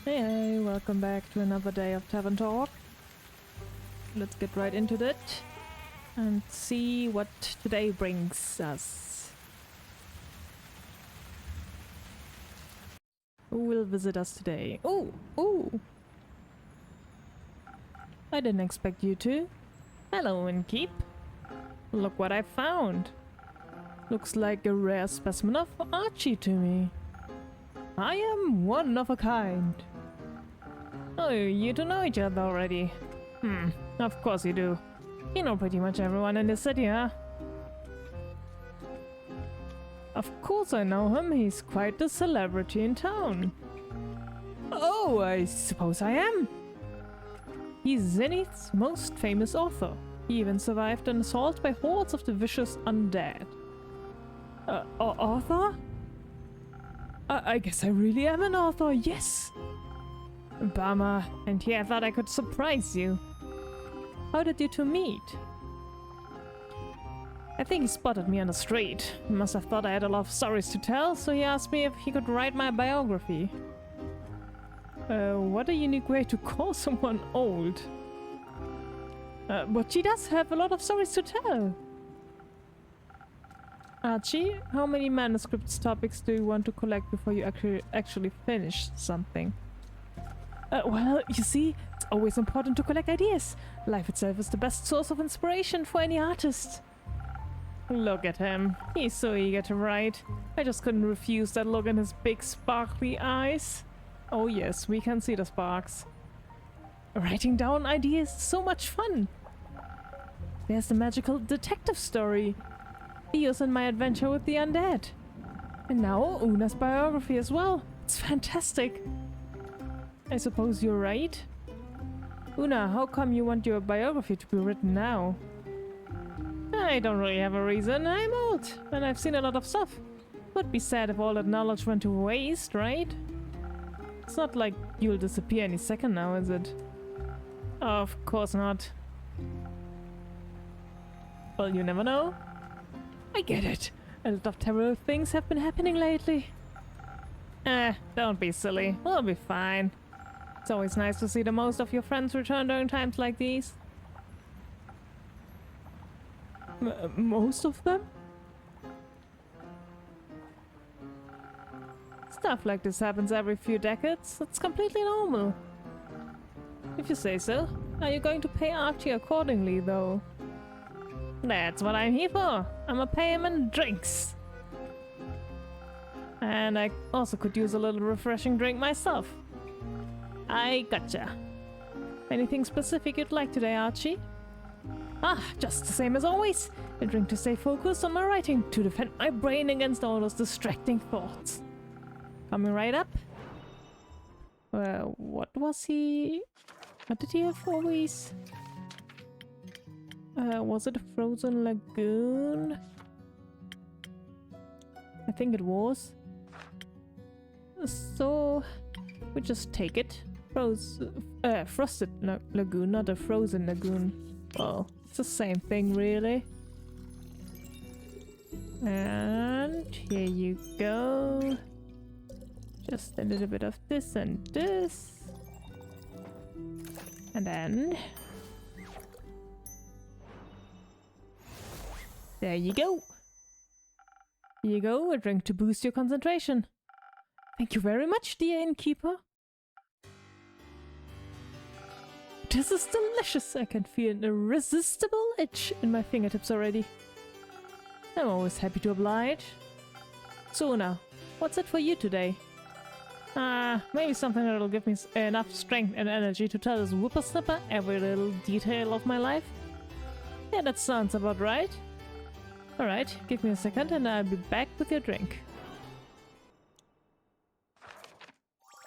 Hey, welcome back to another day of Tavern Talk. Let's get right into it and see what today brings us. Who will visit us today? Ooh! I didn't expect you to. Hello, Innkeep. Look what I found. Looks like a rare specimen of Archie to me. I am one of a kind. Oh, you two know each other already. Of course you do. You know pretty much everyone in the city, huh? Of course I know him. He's quite the celebrity in town. Oh, I suppose I am. He's Zenith's most famous author. He even survived an assault by hordes of the vicious undead. Author? I guess I really am an author, yes! Bummer, and here I thought I could surprise you. How did you two meet? I think he spotted me on the street. He must have thought I had a lot of stories to tell, so he asked me if he could write my biography. What a unique way to call someone old. But she does have a lot of stories to tell. Archie, how many manuscripts topics do you want to collect before you actually finish something? Well, you see, it's always important to collect ideas. Life itself is the best source of inspiration for any artist. Look at him. He's so eager to write. I just couldn't refuse that look in his big sparkly eyes. Oh yes, we can see the sparks. Writing down ideas is so much fun. There's the magical detective story. Theo's and my adventure with the undead. And now Una's biography as well. It's fantastic. I suppose you're right. Una, how come you want your biography to be written now? I don't really have a reason. I'm old, and I've seen a lot of stuff. Would be sad if all that knowledge went to waste, right? It's not like you'll disappear any second now, is it? Of course not. Well, you never know. I get it. A lot of terrible things have been happening lately. Don't be silly. We'll be fine. It's always nice to see the most of your friends return during times like these. Most of them? Stuff like this happens every few decades. It's completely normal. If you say so. Are you going to pay Archie accordingly, though? That's what I'm here for. I'ma pay him in drinks. And I also could use a little refreshing drink myself. I gotcha. Anything specific you'd like today, Archie? Just the same as always. A drink to stay focused on my writing, to defend my brain against all those distracting thoughts. Coming right up. What was he... What did he have always? Was it a frozen lagoon? I think it was. So we just take it. Frosted lagoon, not a frozen lagoon. Well, it's the same thing, really. And here you go. Just a little bit of this and this. And then... there you go. Here you go, a drink to boost your concentration. Thank you very much, dear innkeeper. This is delicious. I can feel an irresistible itch in my fingertips already. I'm always happy to oblige. So now, what's it for you today? Maybe something that'll give me enough strength and energy to tell this whippersnapper every little detail of my life. Yeah, that sounds about right. Alright, give me a second and I'll be back with your drink.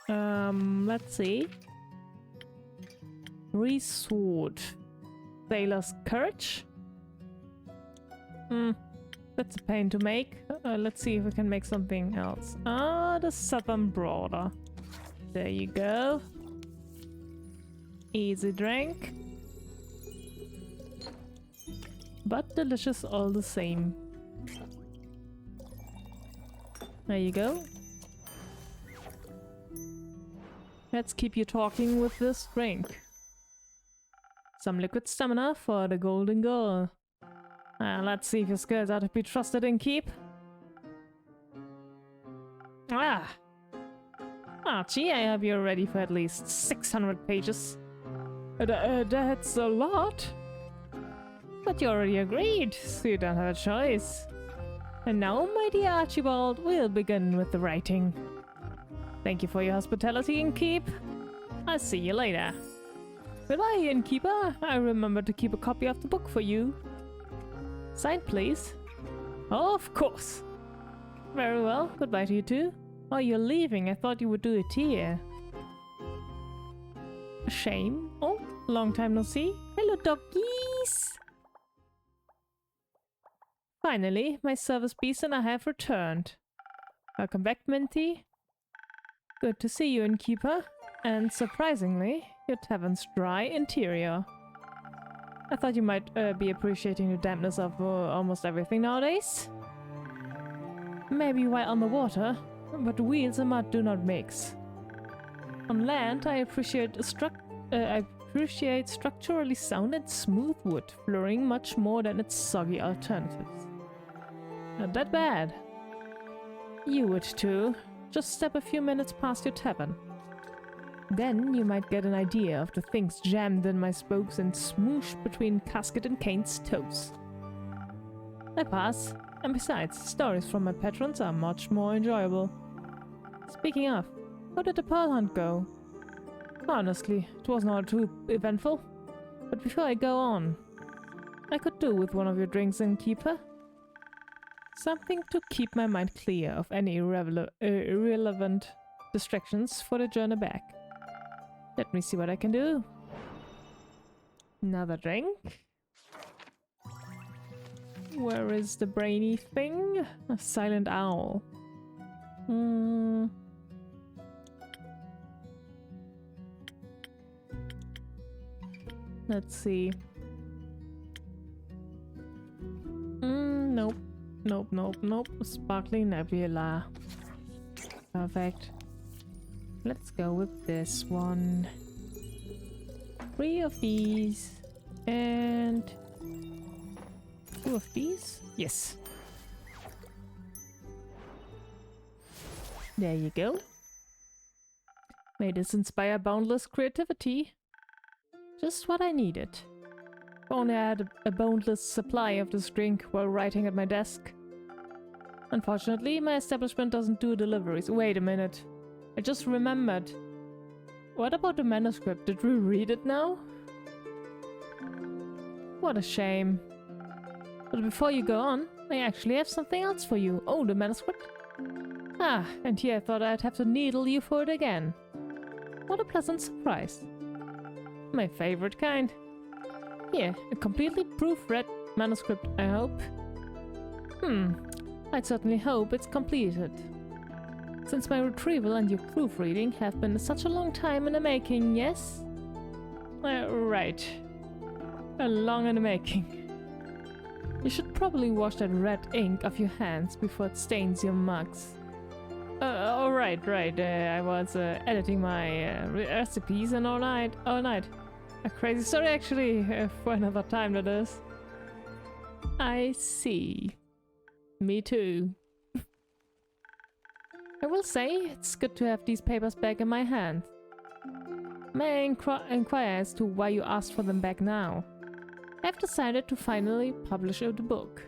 Let's see. Resword. Sailor's Courage? That's a pain to make. Let's see if we can make something else. The Southern Border. There you go. Easy drink. But delicious all the same. There you go. let's keep you talking with this drink. Some liquid stamina for the golden goal. Let's see if your skills are to be trusted and keep. Archie, I hope you're ready for at least 600 pages. That's a lot. But you already agreed, so you don't have a choice. And now, my dear Archibald, we'll begin with the writing. Thank you for your hospitality, innkeep. I'll see you later. Goodbye, innkeeper. I remember to keep a copy of the book for you. Signed, please. Of course. Very well. Goodbye to you too. Oh, you're leaving. I thought you would do it here. A shame. Oh, long time no see. Hello, doggies. Finally, my service beast and I have returned. Welcome back, Minty. Good to see you, innkeeper. And surprisingly, your tavern's dry interior. I thought you might be appreciating the dampness of almost everything nowadays. Maybe while on the water, but wheels and mud do not mix. On land, I appreciate structurally sound and smooth wood, flourishing much more than its soggy alternatives. Not that bad. You would too. Just step a few minutes past your tavern. Then you might get an idea of the things jammed in my spokes and smooshed between Casket and Kane's toes. I pass, and besides, stories from my patrons are much more enjoyable. Speaking of, how did the pearl hunt go? Honestly, it was not too eventful. But before I go on, I could do with one of your drinks, innkeeper. Something to keep my mind clear of any irrelevant distractions for the journey back. Let me see what I can do. Another drink. Where is the brainy thing? A silent owl. Let's see. Nope. Nope. Sparkling nebula. Perfect. Let's go with this one. 3 of these. And 2 of these? Yes. There you go. May this inspire boundless creativity. Just what I needed. If only I had a boundless supply of this drink while writing at my desk. Unfortunately, my establishment doesn't do deliveries. Wait a minute. I just remembered. What about the manuscript? Did we read it now? What a shame. But before you go on, I actually have something else for you. Oh, the manuscript? Ah, and here I thought I'd have to needle you for it again. What a pleasant surprise. My favorite kind. Here, a completely proofread manuscript, I hope. I'd certainly hope it's completed. Since my retrieval and your proofreading have been such a long time in the making, yes? Right. A long in the making. You should probably wash that red ink off your hands before it stains your mugs. Oh, right. I was editing my recipes and all night. A crazy story, actually, for another time, that is. I see. Me too. I will say, it's good to have these papers back in my hand. May I inquire as to why you asked for them back now? I've decided to finally publish the book.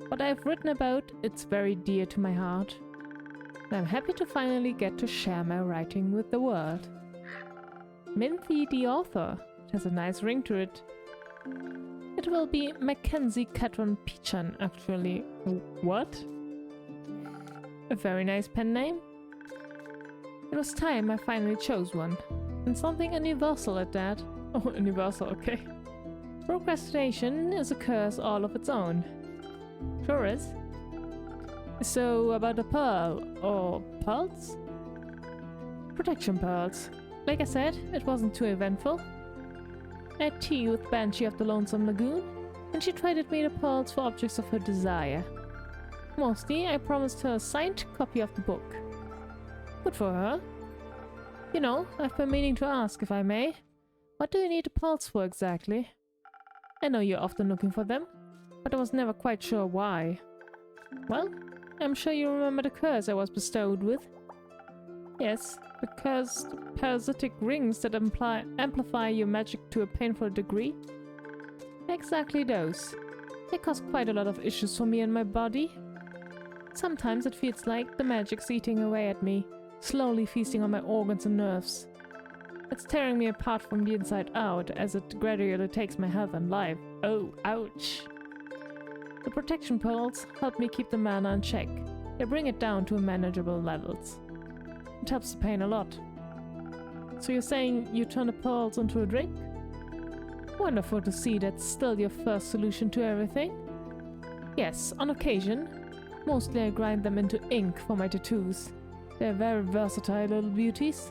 What I've written about, it's very dear to my heart. And I'm happy to finally get to share my writing with the world. Minty the author. It has a nice ring to it. It will be Mackenzie Catron Peachan, actually. What? A very nice pen name. It was time I finally chose one. And something universal at that. Oh, universal, okay. Procrastination is a curse all of its own. Sure is. So, about the pearl, or pearls? Protection pearls. Like I said, it wasn't too eventful. I had tea with Banshee of the Lonesome Lagoon, and she traded me the pearls for objects of her desire. Mostly, I promised her a signed copy of the book. Good for her. You know, I've been meaning to ask, if I may. What do you need the pearls for exactly? I know you're often looking for them, but I was never quite sure why. Well, I'm sure you remember the curse I was bestowed with. Yes, the cursed parasitic rings that amplify your magic to a painful degree. Exactly those. They cause quite a lot of issues for me and my body. Sometimes it feels like the magic's eating away at me, slowly feasting on my organs and nerves. It's tearing me apart from the inside out as it gradually takes my health and life. Oh, ouch. The protection pearls help me keep the mana in check. They bring it down to manageable levels. It helps the pain a lot. So you're saying you turn the pearls into a drink? Wonderful to see that's still your first solution to everything. Yes, on occasion. Mostly I grind them into ink for my tattoos. They're very versatile little beauties.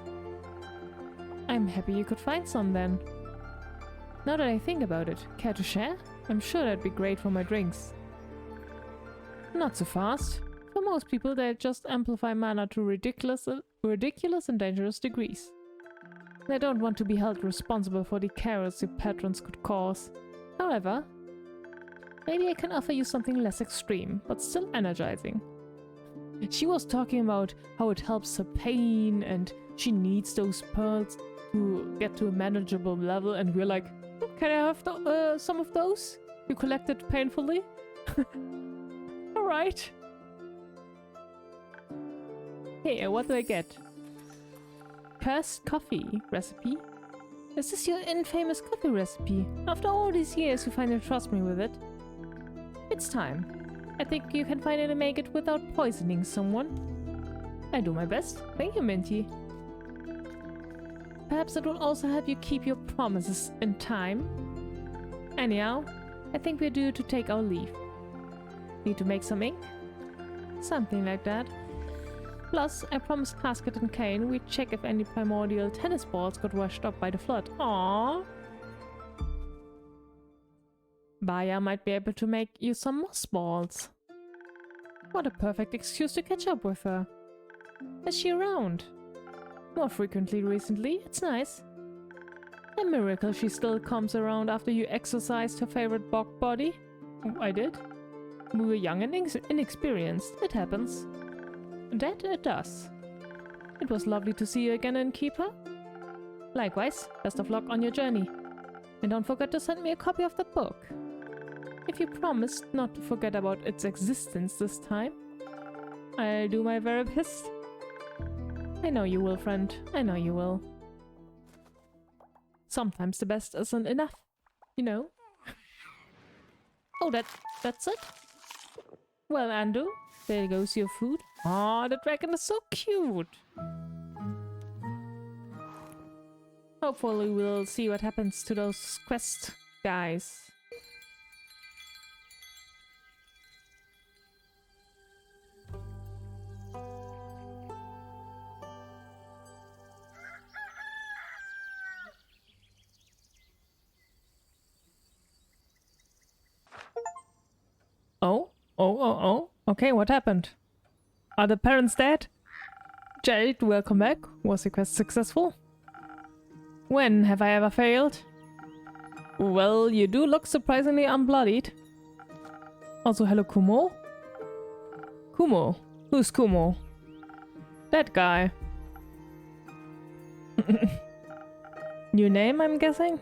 I'm happy you could find some then. Now that I think about it, care to share? I'm sure that'd be great for my drinks. Not so fast. For most people they just amplify mana to ridiculous and dangerous degrees. They don't want to be held responsible for the chaos your patrons could cause. However, maybe I can offer you something less extreme, but still energizing. She was talking about how it helps her pain and she needs those pearls to get to a manageable level, and we're like, can I have some of those? You collected painfully? Alright. Hey, what do I get? Cursed coffee recipe? Is this your infamous coffee recipe? After all these years you finally trust me with it? It's time. I think you can finally make it without poisoning someone. I do my best. Thank you, Minty. Perhaps it will also help you keep your promises in time. Anyhow, I think we're due to take our leave. Need to make some ink? Something like that. Plus, I promised Casket and Kane we'd check if any primordial tennis balls got washed up by the flood. Aww. Baya might be able to make you some moss balls. What a perfect excuse to catch up with her. Is she around? More frequently recently, it's nice. A miracle she still comes around after you exorcised her favorite bog body. I did. We were young and inexperienced. It happens. That it does. It was lovely to see you again and keep her. Likewise, best of luck on your journey. And don't forget to send me a copy of the book. If you promised not to forget about its existence this time, I'll do my very best. I know you will, friend. I know you will. Sometimes the best isn't enough, you know. Oh, that's it? Well, Andu, there goes your food. Oh, the dragon is so cute. Hopefully we'll see what happens to those quest guys. Oh. Okay, what happened? Are the parents dead? Jade, welcome back. Was the quest successful? When have I ever failed? Well, you do look surprisingly unbloodied. Also, hello, Kumo? Kumo? Who's Kumo? That guy. New name, I'm guessing?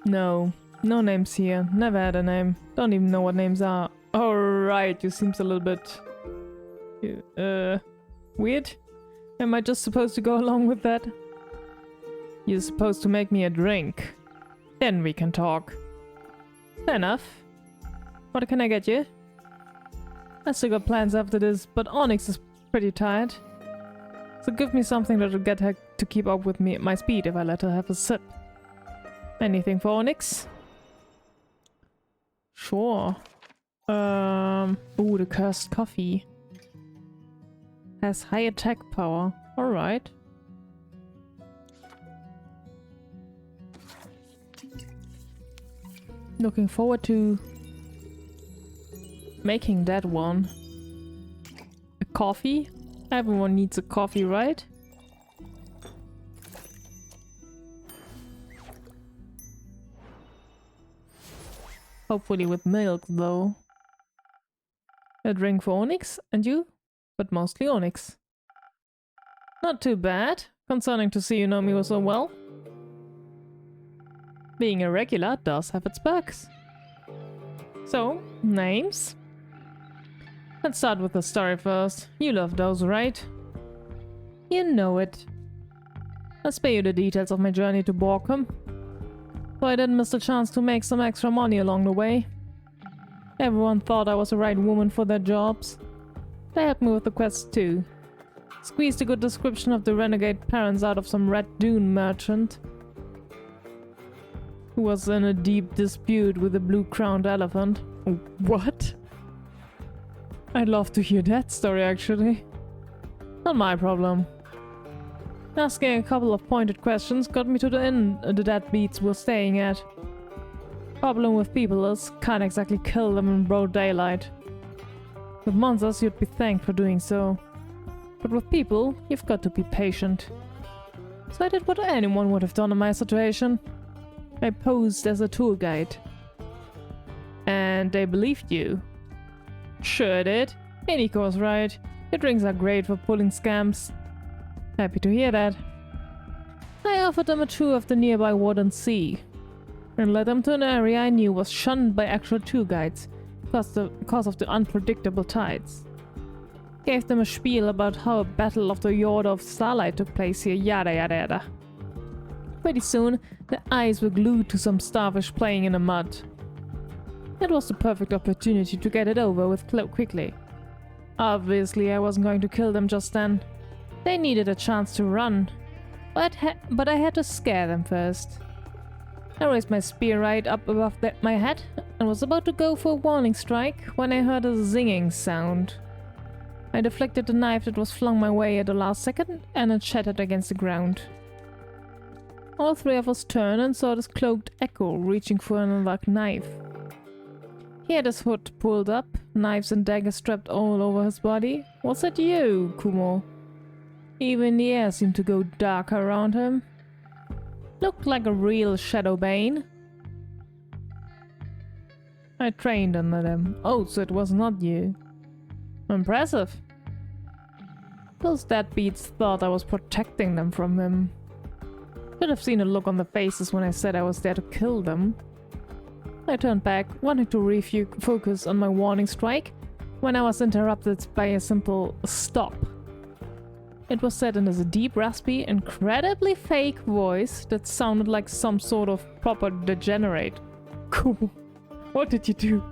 No names here. Never had a name. Don't even know what names are. Alright, you seems a little bit... weird? Am I just supposed to go along with that? You're supposed to make me a drink. Then we can talk. Fair enough. What can I get you? I still got plans after this, but Onyx is pretty tired. So give me something that'll get her to keep up with me at my speed if I let her have a sip. Anything for Onyx? Sure. Ooh, the cursed coffee. Has high attack power. Alright. Looking forward to making that one. A coffee? Everyone needs a coffee, right? Hopefully with milk, though. A drink for Onyx, and you? But mostly Onyx. Not too bad, concerning to see you know me so well. Being a regular does have its perks. So, names? Let's start with the story first. You love those, right? You know it. I'll spare you the details of my journey to Borkham, so I didn't miss the chance to make some extra money along the way. Everyone thought I was the right woman for their jobs. They helped me with the quest too. Squeezed a good description of the renegade parents out of some red dune merchant who was in a deep dispute with a blue-crowned elephant. What? I'd love to hear that story, actually. Not my problem. Asking a couple of pointed questions got me to the inn the deadbeats were staying at. Problem with people is, can't exactly kill them in broad daylight. With monsters, you'd be thanked for doing so. But with people, you've got to be patient. So I did what anyone would have done in my situation. I posed as a tour guide. And they believed you. Sure did. Iniko was right. Your drinks are great for pulling scams. Happy to hear that. I offered them a tour of the nearby Warden Sea, and led them to an area I knew was shunned by actual tour guides because of the unpredictable tides. Gave them a spiel about how a battle of the Order of Starlight took place here, yada yada yada. Pretty soon, their eyes were glued to some starfish playing in the mud. It was the perfect opportunity to get it over with quickly. Obviously, I wasn't going to kill them just then. They needed a chance to run, but I had to scare them first. I raised my spear right up above my head and was about to go for a warning strike when I heard a zinging sound. I deflected the knife that was flung my way at the last second, and it shattered against the ground. All three of us turned and saw this cloaked echo reaching for another knife. He had his hood pulled up, knives and daggers strapped all over his body. Was it you, Kumo? Even the air seemed to go darker around him. Looked like a real Shadowbane. I trained under them. Oh, so it was not you. Impressive. Those deadbeats thought I was protecting them from him. Should have seen a look on their faces when I said I was there to kill them. I turned back, wanting to refocus on my warning strike, when I was interrupted by a simple stop. It was said in a deep, raspy, incredibly fake voice that sounded like some sort of proper degenerate. Cool. What did you do?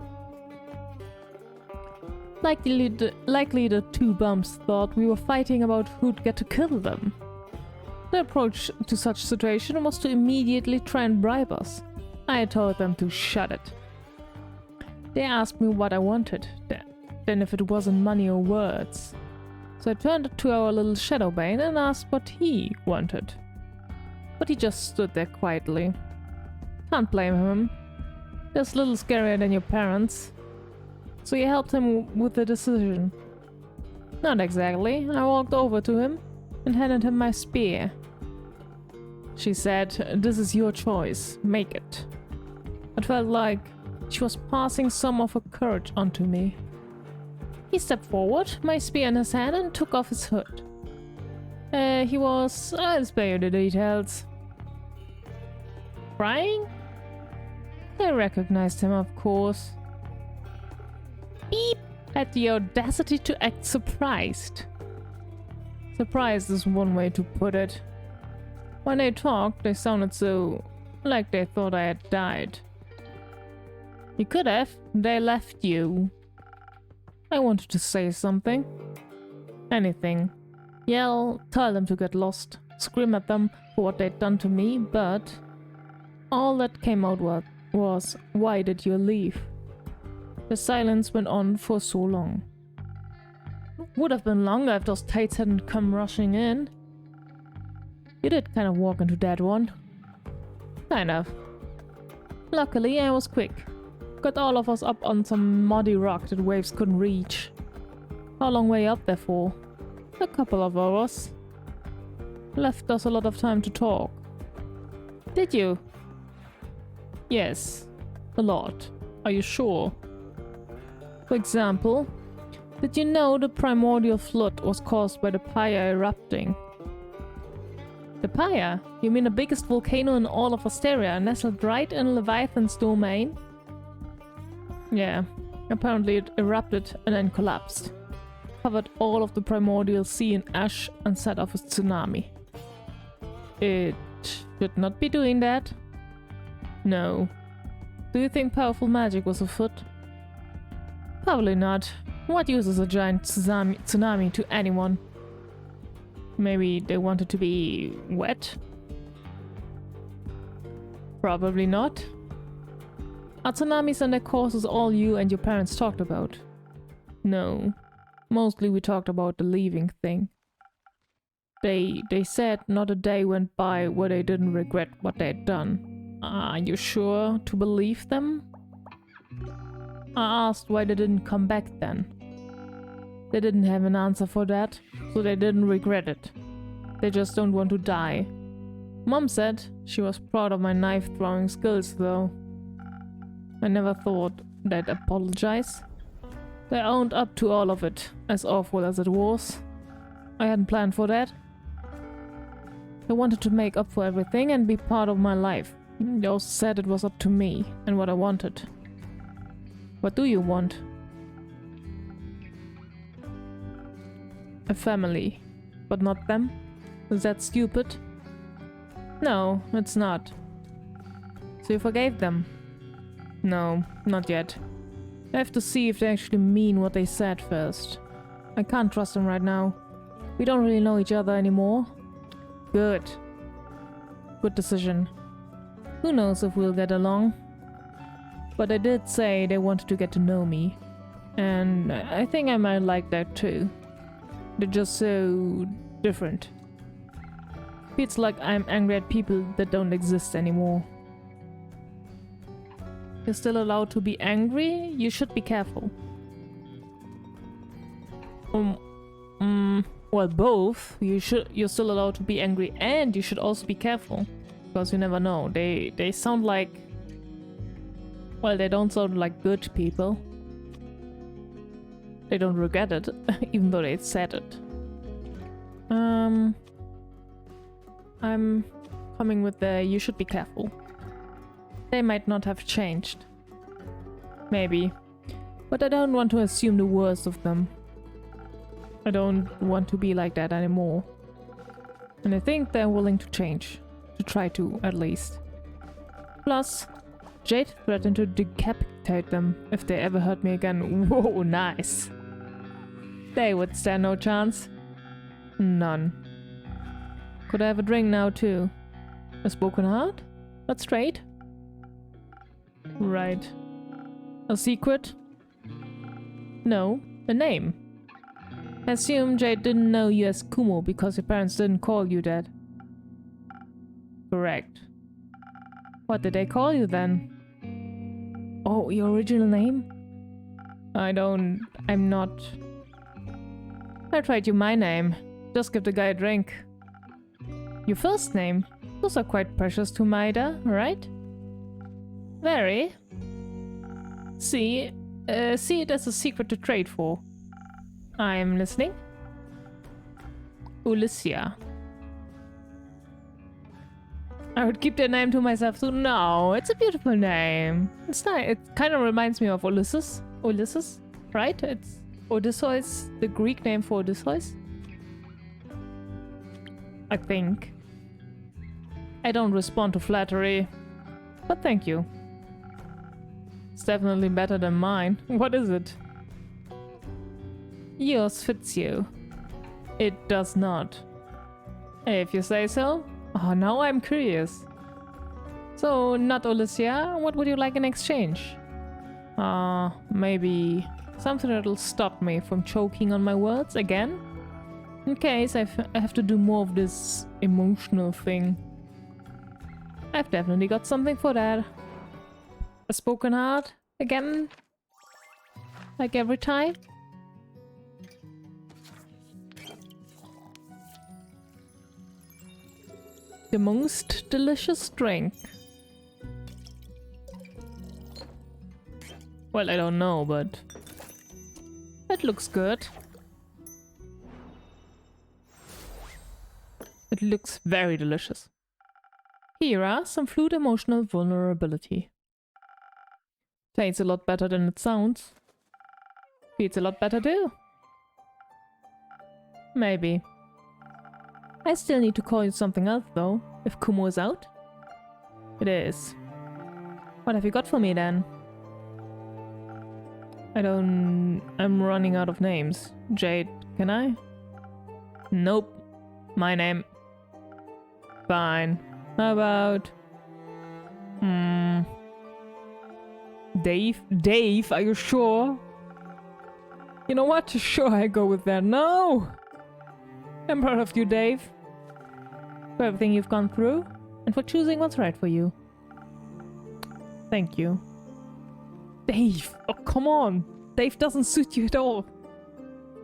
Likely the two bums thought we were fighting about who'd get to kill them. The approach to such situation was to immediately try and bribe us. I told them to shut it. They asked me what I wanted, then if it wasn't money or words. So I turned to our little Shadowbane and asked what he wanted. But he just stood there quietly. Can't blame him. Just a little scarier than your parents. So you helped him with the decision. Not exactly. I walked over to him and handed him my spear. She said, "This is your choice. Make it." It felt like she was passing some of her courage onto me. He stepped forward, my spear in his hand, and took off his hood. I'll spare you the details. Crying? I recognized him, of course. Beep! Had the audacity to act surprised. Surprised is one way to put it. When they talked, they sounded so like they thought I had died. You could have. They left you. I wanted to say something. Anything. Yell, tell them to get lost, scream at them for what they'd done to me, but all that came out was, why did you leave? The silence went on for so long. Would have been longer if those tights hadn't come rushing in. You did kind of walk into that one. Kind of. Luckily, I was quick. Got all of us up on some muddy rock that waves couldn't reach. How long way up there for? A couple of hours. Left us a lot of time to talk. Did you? Yes, a lot. Are you sure? For example, did you know the primordial flood was caused by the pyre erupting? The pyre? You mean the biggest volcano in all of Asteria, nestled right in Leviathan's domain? Yeah, apparently it erupted and then collapsed. Covered all of the primordial sea in ash and set off a tsunami. It should not be doing that. No. Do you think powerful magic was afoot? Probably not. What use is a giant tsunami to anyone? Maybe they wanted to be wet? Probably not. Are tsunamis and their causes all you and your parents talked about? No. Mostly we talked about the leaving thing. They said not a day went by where they didn't regret what they'd done. Are you sure to believe them? I asked why they didn't come back then. They didn't have an answer for that, so they didn't regret it. They just don't want to die. Mom said she was proud of my knife-throwing skills, though. I never thought they'd apologize. They owned up to all of it, as awful as it was. I hadn't planned for that. They wanted to make up for everything and be part of my life. They also said it was up to me and what I wanted. What do you want? A family, but not them? Is that stupid? No, it's not. So you forgave them? No, not yet. I have to see if they actually mean what they said first. I can't trust them right now. We don't really know each other anymore. Good. Good decision. Who knows if we'll get along? But they did say they wanted to get to know me. And I think I might like that too. They're just so different. Feels like I'm angry at people that don't exist anymore. You're still allowed to be angry? You should be careful. Well, both. You're still allowed to be angry, and you should also be careful. Because you never know. They sound like... Well, they don't sound like good people. They don't regret it, even though they said it. I'm coming with the you should be careful. They might not have changed. Maybe. But I don't want to assume the worst of them. I don't want to be like that anymore. And I think they're willing to change. To try to, at least. Plus, Jade threatened to decapitate them if they ever hurt me again. Whoa, nice. They would stand no chance. None. Could I have a drink now too? A spoken heart? That's straight. Right. A secret? No, a name. I assume Jade didn't know you as Kumo because your parents didn't call you that. Correct. What did they call you then? Oh, your original name? I'm not... I tried you my name. Just give the guy a drink. Your first name? Those are quite precious to Maida, right? Very. See it as a secret to trade for. I'm listening. Ulysia. I would keep that name to myself too. No, it's a beautiful name. It's nice. It kind of reminds me of Ulysses. Ulysses, right? It's Odysseus, the Greek name for Odysseus. I think. I don't respond to flattery, but thank you. It's definitely better than mine. What is it? Yours fits you. It does not. If you say so. Oh, now I'm curious. So, not Ulysia, what would you like in exchange? Maybe something that'll stop me from choking on my words again? In case I have to do more of this emotional thing. I've definitely got something for that. A spoken heart? Again? Like every time? The most delicious drink. Well, I don't know, but it looks good. It looks very delicious. Here are some flute emotional vulnerability. Tastes a lot better than it sounds. Feels a lot better too. Maybe. I still need to call you something else though, if Kumo is out. It is. What have you got for me then? I'm running out of names. Jade, can I? Nope. My name. Fine. How about... Dave? Dave, are you sure? You know what? Sure, I go with that. No! I'm proud of you, Dave. For everything you've gone through, and for choosing what's right for you. Thank you. Dave! Oh, come on! Dave doesn't suit you at all.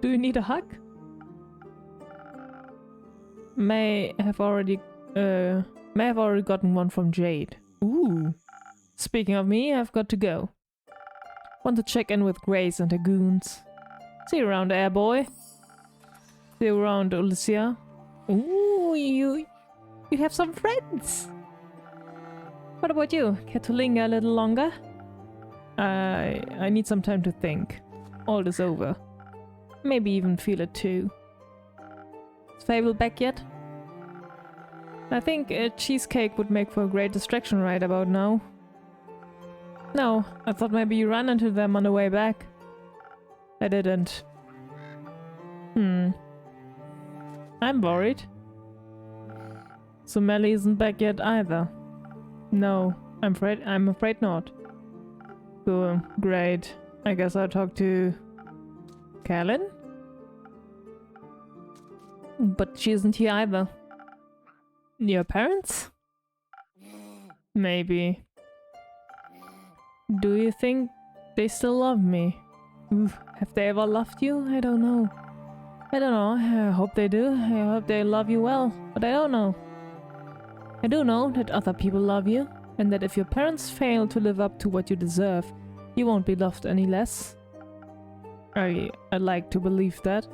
Do you need a hug? May have already gotten one from Jade. Ooh. Speaking of me, I've got to go. Want to check in with Grace and her goons. See you around, Airboy. See you around, Alicia. Ooh, you have some friends. What about you? Care to linger a little longer? I need some time to think. All this over. Maybe even feel it too. Is Fable back yet? I think a cheesecake would make for a great distraction right about now. No, I thought maybe you ran into them on the way back. I didn't. I'm worried. So Melly isn't back yet either. No, I'm afraid not. Cool, great. I guess I'll talk to... Callan? But she isn't here either. Your parents? Maybe. Do you think they still love me? Oof, have they ever loved you? I don't know. I don't know. I hope they do. I hope they love you well. But I don't know. I do know that other people love you. And that if your parents fail to live up to what you deserve, you won't be loved any less. I like to believe that.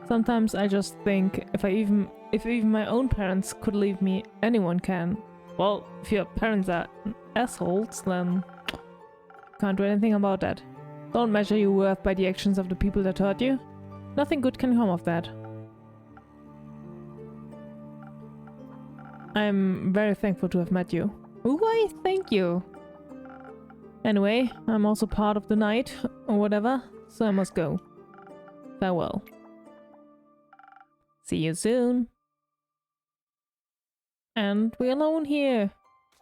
Sometimes I just think if even my own parents could leave me, anyone can. Well, if your parents are assholes, then can't do anything about that. Don't measure your worth by the actions of the people that hurt you. Nothing good can come of that. I'm very thankful to have met you. Why, thank you. Anyway, I'm also part of the night, or whatever, so I must go. Farewell. See you soon. And we're alone here.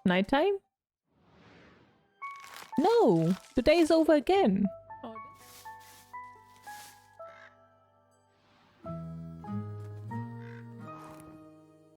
Nighttime? No! The day is over again!